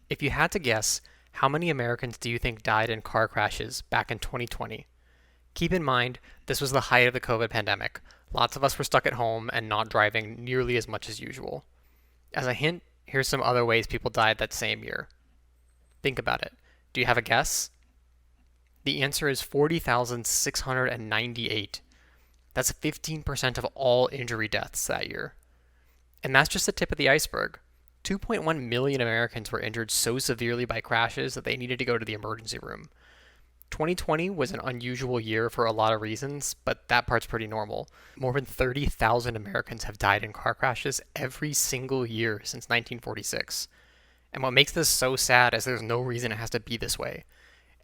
If you had to guess, how many Americans do you think died in car crashes back in 2020? Keep in mind, this was the height of the COVID pandemic. Lots of us were stuck at home and not driving nearly as much as usual. As a hint, here's some other ways people died that same year. Think about it. Do you have a guess? The answer is 40,698. That's 15% of all injury deaths that year. And that's just the tip of the iceberg. 2.1 million Americans were injured so severely by crashes that they needed to go to the emergency room. 2020 was an unusual year for a lot of reasons, but that part's pretty normal. More than 30,000 Americans have died in car crashes every single year since 1946. And what makes this so sad is there's no reason it has to be this way.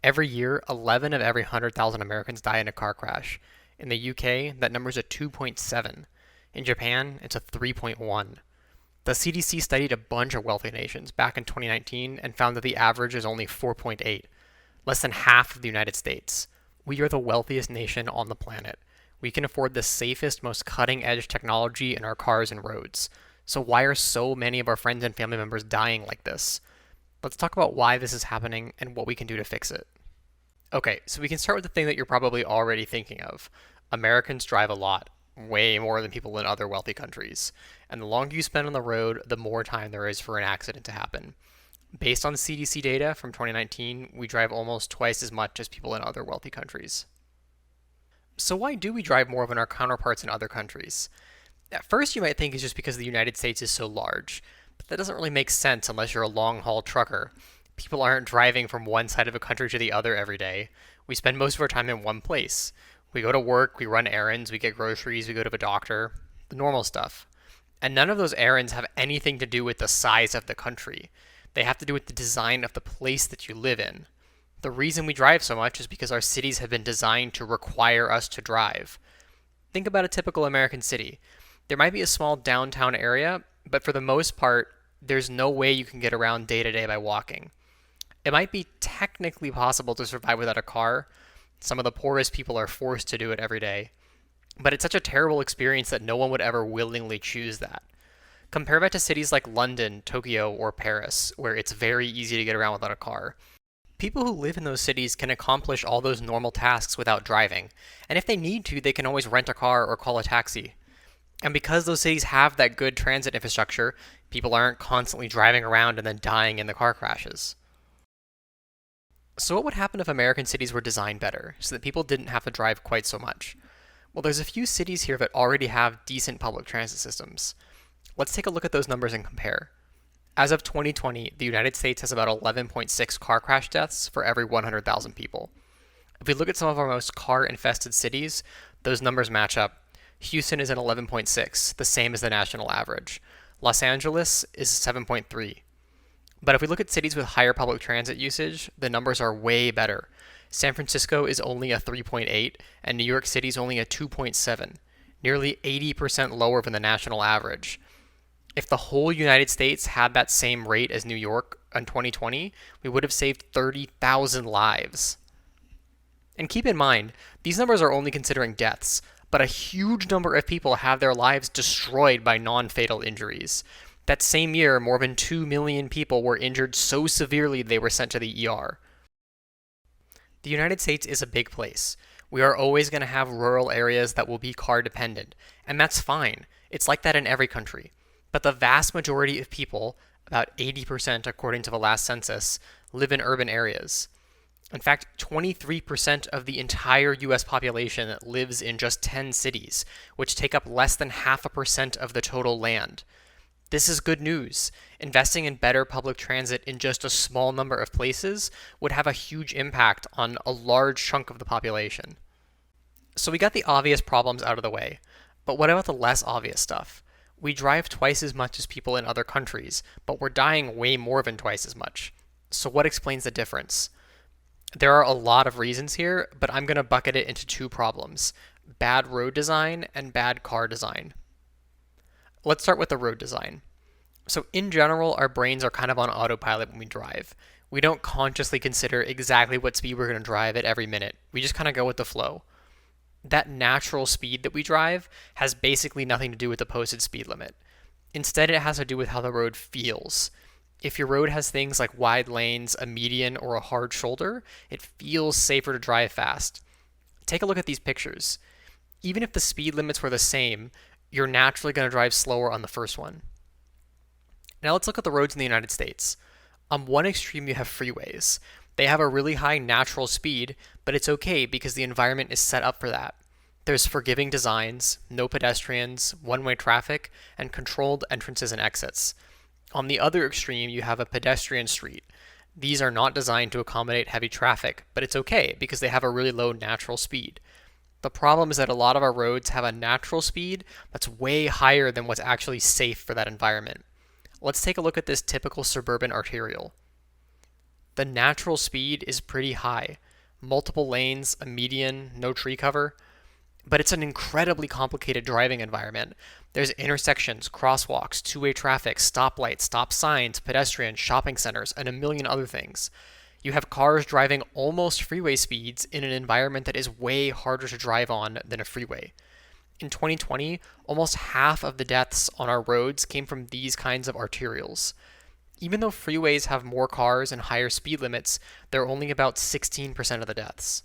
Every year, 11 of every 100,000 Americans die in a car crash. In the UK, that number's a 2.7. In Japan, it's a 3.1. The CDC studied a bunch of wealthy nations back in 2019 and found that the average is only 4.8, less than half of the United States. We are the wealthiest nation on the planet. We can afford the safest, most cutting edge technology in our cars and roads. So why are so many of our friends and family members dying like this? Let's talk about why this is happening and what we can do to fix it. Okay, so we can start with the thing that you're probably already thinking of. Americans drive a lot, way more than people in other wealthy countries. And the longer you spend on the road, the more time there is for an accident to happen. Based on CDC data from 2019, we drive almost twice as much as people in other wealthy countries. So why do we drive more than our counterparts in other countries? At first, you might think it's just because the United States is so large, but that doesn't really make sense unless you're a long-haul trucker. People aren't driving from one side of a country to the other every day. We spend most of our time in one place. We go to work, we run errands, we get groceries, we go to the doctor, the normal stuff. And none of those errands have anything to do with the size of the country. They have to do with the design of the place that you live in. The reason we drive so much is because our cities have been designed to require us to drive. Think about a typical American city. There might be a small downtown area, but for the most part, there's no way you can get around day to day by walking. It might be technically possible to survive without a car. Some of the poorest people are forced to do it every day. But it's such a terrible experience that no one would ever willingly choose that. Compare that to cities like London, Tokyo, or Paris, where it's very easy to get around without a car. People who live in those cities can accomplish all those normal tasks without driving, and if they need to, they can always rent a car or call a taxi. And because those cities have that good transit infrastructure, people aren't constantly driving around and then dying in the car crashes. So what would happen if American cities were designed better, so that people didn't have to drive quite so much? Well, there's a few cities here that already have decent public transit systems. Let's take a look at those numbers and compare. As of 2020, the United States has about 11.6 car crash deaths for every 100,000 people. If we look at some of our most car-infested cities, those numbers match up. Houston is at 11.6, the same as the national average. Los Angeles is 7.3. But if we look at cities with higher public transit usage, the numbers are way better. San Francisco is only a 3.8, and New York City is only a 2.7, nearly 80% lower than the national average. If the whole United States had that same rate as New York in 2020, we would have saved 30,000 lives. And keep in mind, these numbers are only considering deaths, but a huge number of people have their lives destroyed by non-fatal injuries. That same year, more than 2 million people were injured so severely they were sent to the ER. The United States is a big place. We are always going to have rural areas that will be car dependent, and that's fine. It's like that in every country. But the vast majority of people, about 80% according to the last census, live in urban areas. In fact, 23% of the entire US population lives in just 10 cities, which take up less than 0.5% of the total land. This is good news. Investing in better public transit in just a small number of places would have a huge impact on a large chunk of the population. So we got the obvious problems out of the way, but what about the less obvious stuff? We drive twice as much as people in other countries, but we're dying way more than twice as much. So what explains the difference? There are a lot of reasons here, but I'm going to bucket it into two problems: bad road design and bad car design. Let's start with the road design. So in general, our brains are kind of on autopilot when we drive. We don't consciously consider exactly what speed we're going to drive at every minute. We just kind of go with the flow. That natural speed that we drive has basically nothing to do with the posted speed limit. Instead, it has to do with how the road feels. If your road has things like wide lanes, a median, or a hard shoulder, it feels safer to drive fast. Take a look at these pictures. Even if the speed limits were the same, you're naturally going to drive slower on the first one. Now let's look at the roads in the United States. On one extreme, you have freeways. They have a really high natural speed, but it's okay because the environment is set up for that. There's forgiving designs, no pedestrians, one-way traffic, and controlled entrances and exits. On the other extreme, you have a pedestrian street. These are not designed to accommodate heavy traffic, but it's okay because they have a really low natural speed. The problem is that a lot of our roads have a natural speed that's way higher than what's actually safe for that environment. Let's take a look at this typical suburban arterial. The natural speed is pretty high. Multiple lanes, a median, no tree cover. But it's an incredibly complicated driving environment. There's intersections, crosswalks, two-way traffic, stoplights, stop signs, pedestrians, shopping centers, and a million other things. You have cars driving almost freeway speeds in an environment that is way harder to drive on than a freeway. In 2020, almost half of the deaths on our roads came from these kinds of arterials. Even though freeways have more cars and higher speed limits, they're only about 16% of the deaths.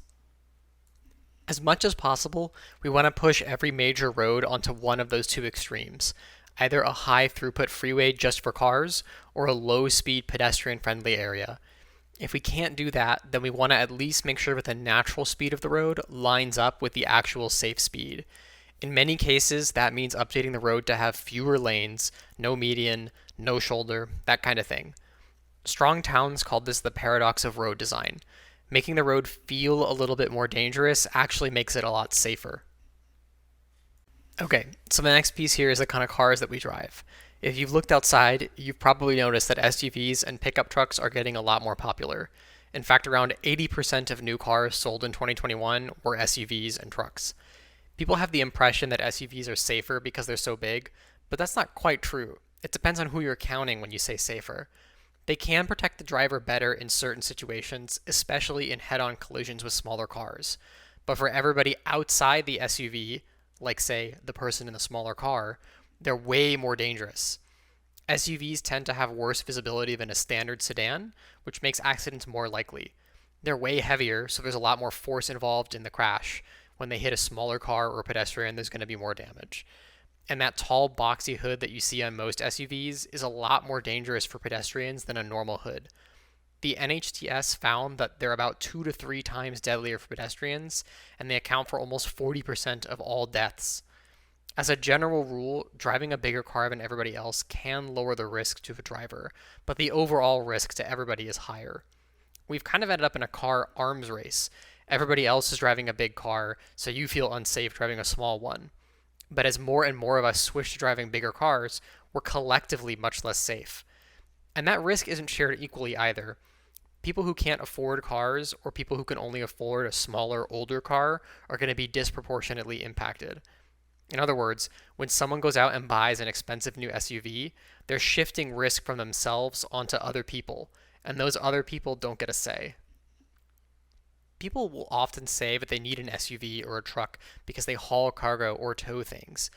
As much as possible, we want to push every major road onto one of those two extremes, either a high throughput freeway just for cars or a low speed pedestrian friendly area. If we can't do that, then we want to at least make sure that the natural speed of the road lines up with the actual safe speed. In many cases, that means updating the road to have fewer lanes, no median, no shoulder, that kind of thing. Strong Towns called this the paradox of road design. Making the road feel a little bit more dangerous actually makes it a lot safer. Okay, so the next piece here is the kind of cars that we drive. If you've looked outside, you've probably noticed that SUVs and pickup trucks are getting a lot more popular. In fact, around 80% of new cars sold in 2021 were SUVs and trucks. People have the impression that SUVs are safer because they're so big, but that's not quite true. It depends on who you're counting when you say safer. They can protect the driver better in certain situations, especially in head-on collisions with smaller cars. But for everybody outside the SUV, like say the person in the smaller car, they're way more dangerous. SUVs tend to have worse visibility than a standard sedan, which makes accidents more likely. They're way heavier, so there's a lot more force involved in the crash. When they hit a smaller car or a pedestrian, there's going to be more damage. And that tall, boxy hood that you see on most SUVs is a lot more dangerous for pedestrians than a normal hood. The NHTS found that they're about 2 to 3 times deadlier for pedestrians, and they account for almost 40% of all deaths. As a general rule, driving a bigger car than everybody else can lower the risk to the driver, but the overall risk to everybody is higher. We've kind of ended up in a car arms race. Everybody else is driving a big car, so you feel unsafe driving a small one. But as more and more of us switch to driving bigger cars, we're collectively much less safe. And that risk isn't shared equally either. People who can't afford cars or people who can only afford a smaller, older car are going to be disproportionately impacted. In other words, when someone goes out and buys an expensive new SUV, they're shifting risk from themselves onto other people, and those other people don't get a say. People will often say that they need an SUV or a truck because they haul cargo or tow things.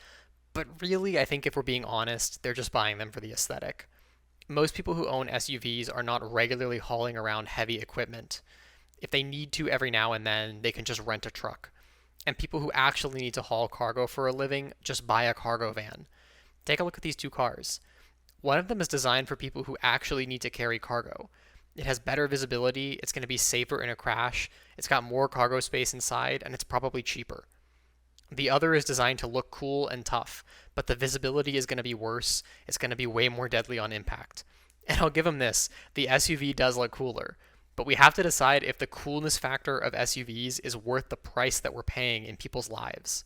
But really, I think if we're being honest, they're just buying them for the aesthetic. Most people who own SUVs are not regularly hauling around heavy equipment. If they need to every now and then, they can just rent a truck. And people who actually need to haul cargo for a living just buy a cargo van. Take a look at these two cars. One of them is designed for people who actually need to carry cargo. It has better visibility, it's going to be safer in a crash, it's got more cargo space inside, and it's probably cheaper. The other is designed to look cool and tough, but the visibility is going to be worse, it's going to be way more deadly on impact. And I'll give them this, the SUV does look cooler, but we have to decide if the coolness factor of SUVs is worth the price that we're paying in people's lives.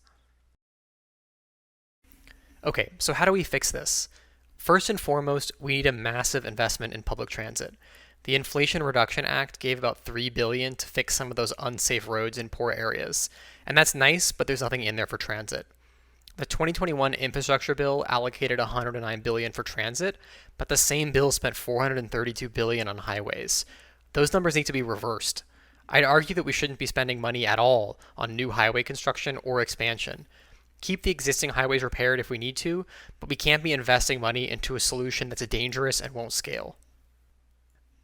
Okay, so how do we fix this? First and foremost, we need a massive investment in public transit. The Inflation Reduction Act gave about $3 billion to fix some of those unsafe roads in poor areas. And that's nice, but there's nothing in there for transit. The 2021 infrastructure bill allocated $109 billion for transit, but the same bill spent $432 billion on highways. Those numbers need to be reversed. I'd argue that we shouldn't be spending money at all on new highway construction or expansion. Keep the existing highways repaired if we need to, but we can't be investing money into a solution that's dangerous and won't scale.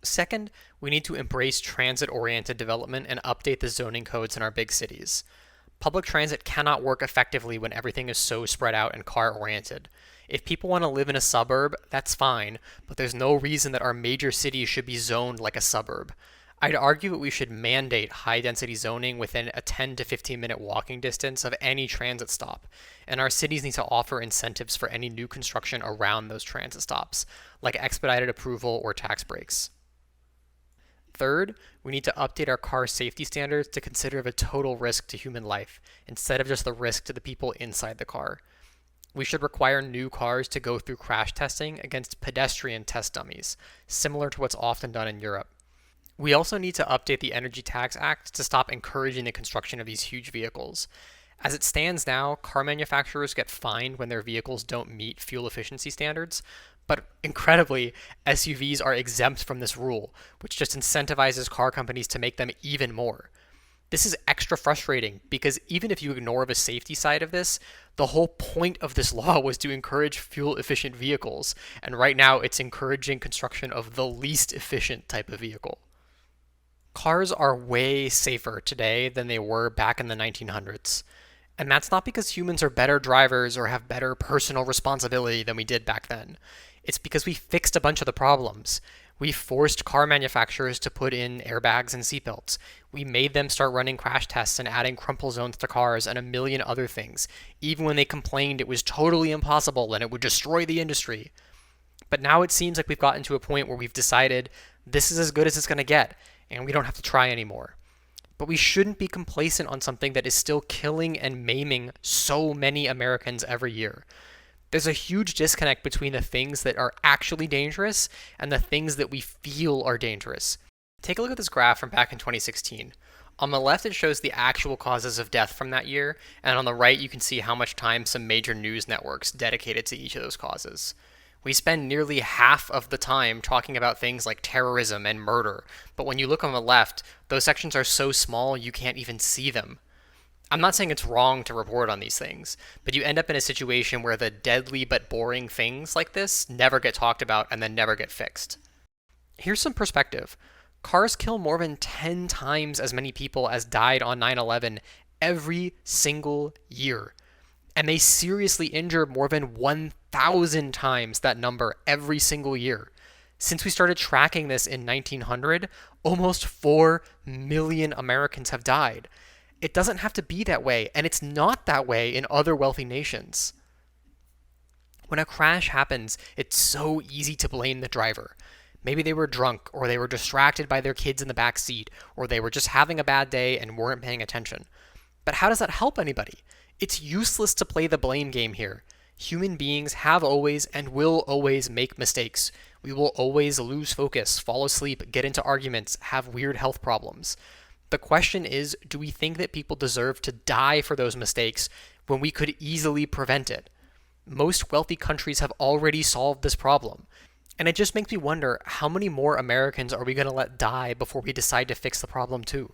Second, we need to embrace transit-oriented development and update the zoning codes in our big cities. Public transit cannot work effectively when everything is so spread out and car-oriented. If people want to live in a suburb, that's fine, but there's no reason that our major cities should be zoned like a suburb. I'd argue that we should mandate high-density zoning within a 10 to 15-minute walking distance of any transit stop, and our cities need to offer incentives for any new construction around those transit stops, like expedited approval or tax breaks. Third, we need to update our car safety standards to consider the total risk to human life, instead of just the risk to the people inside the car. We should require new cars to go through crash testing against pedestrian test dummies, similar to what's often done in Europe. We also need to update the Energy Tax Act to stop encouraging the construction of these huge vehicles. As it stands now, car manufacturers get fined when their vehicles don't meet fuel efficiency standards, but incredibly, SUVs are exempt from this rule, which just incentivizes car companies to make them even more. This is extra frustrating because even if you ignore the safety side of this, the whole point of this law was to encourage fuel efficient vehicles, and right now it's encouraging construction of the least efficient type of vehicle. Cars are way safer today than they were back in the 1900s. And that's not because humans are better drivers or have better personal responsibility than we did back then. It's because we fixed a bunch of the problems. We forced car manufacturers to put in airbags and seatbelts. We made them start running crash tests and adding crumple zones to cars and a million other things, even when they complained it was totally impossible and it would destroy the industry. But now it seems like we've gotten to a point where we've decided this is as good as it's going to get, and we don't have to try anymore. But we shouldn't be complacent on something that is still killing and maiming so many Americans every year. There's a huge disconnect between the things that are actually dangerous and the things that we feel are dangerous. Take a look at this graph from back in 2016. On the left, it shows the actual causes of death from that year, and on the right, you can see how much time some major news networks dedicated to each of those causes. We spend nearly half of the time talking about things like terrorism and murder, but when you look on the left, those sections are so small you can't even see them. I'm not saying it's wrong to report on these things, but you end up in a situation where the deadly but boring things like this never get talked about and then never get fixed. Here's some perspective. Cars kill more than 10 times as many people as died on 9/11 every single year. And they seriously injure more than 1,000 times that number every single year. Since we started tracking this in 1900, almost 4 million Americans have died. It doesn't have to be that way, and it's not that way in other wealthy nations. When a crash happens, it's so easy to blame the driver. Maybe they were drunk, or they were distracted by their kids in the back seat, or they were just having a bad day and weren't paying attention. But how does that help anybody? It's useless to play the blame game here. Human beings have always and will always make mistakes. We will always lose focus, fall asleep, get into arguments, have weird health problems. The question is, do we think that people deserve to die for those mistakes when we could easily prevent it? Most wealthy countries have already solved this problem. And it just makes me wonder, how many more Americans are we going to let die before we decide to fix the problem too?